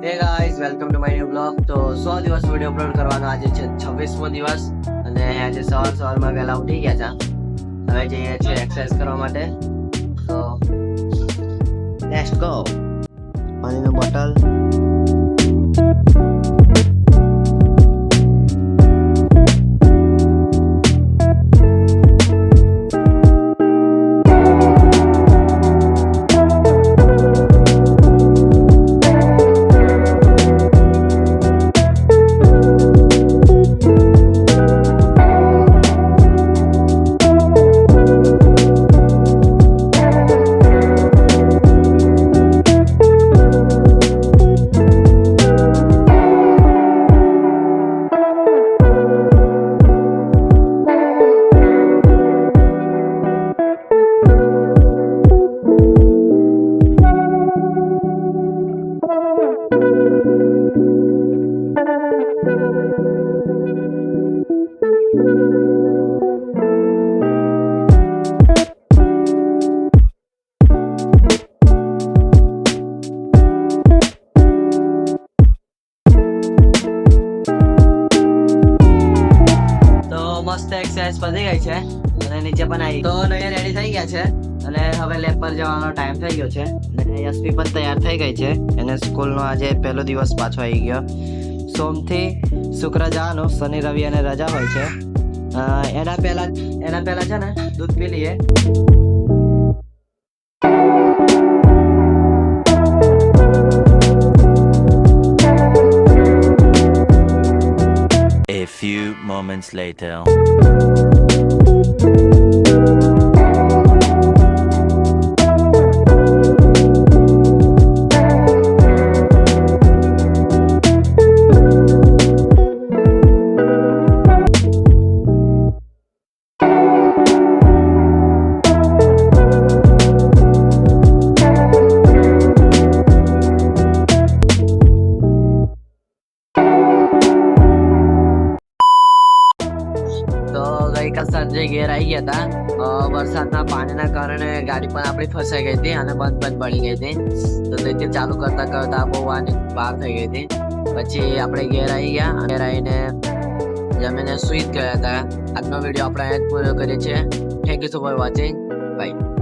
હે guys welcome to my new blog. તો 100 દિવસ વિડિયો અપલોડ કરવાનો આજે છે 26મો દિવસ અને આજે સવારમાં વહેલા ઉઠી ગયા હતા. હવે જઈએ છીએ એક્સરસાઇઝ કરવા માટે. તો લેટ્સ ગો. પાણીનું બોટલ, મસ્ત એક્સરસાઇઝ પતી ગઈ છે અને નીચે પણ આવી તો નૈયા રેડી થઈ ગયા છે અને હવે લેબ પર જવાનો ટાઈમ થઈ ગયો છે અને યશવી પણ તૈયાર થઈ ગઈ છે. એને સ્કૂલનો આજે પહેલો દિવસ પાછો આવી ગયો. સોમથી શુક્ર જવાનું, શનિ રવિ અને રજા હોય છે. એના પહેલા છે ને દૂધ પી લઈએ. A few moments later. ગઈકાલ સાંજે ઘેર આવી ગયા હતા. વરસાદના પાણીના કારણે ગાડી પણ આપણી ફસાઈ ગઈ હતી અને બંધ પડી ગઈ હતી. તો તેથી ચાલુ કરતા બહુ વાની બહાર થઈ ગઈ હતી. પછી આપણે ઘેર આવી ગયા. ઘેર આવીને જમીને સુઈ જ ગયા હતા. આજનો વિડીયો આપણે અહીંયા જ પૂરો કરીએ છીએ. Thank you for watching. By.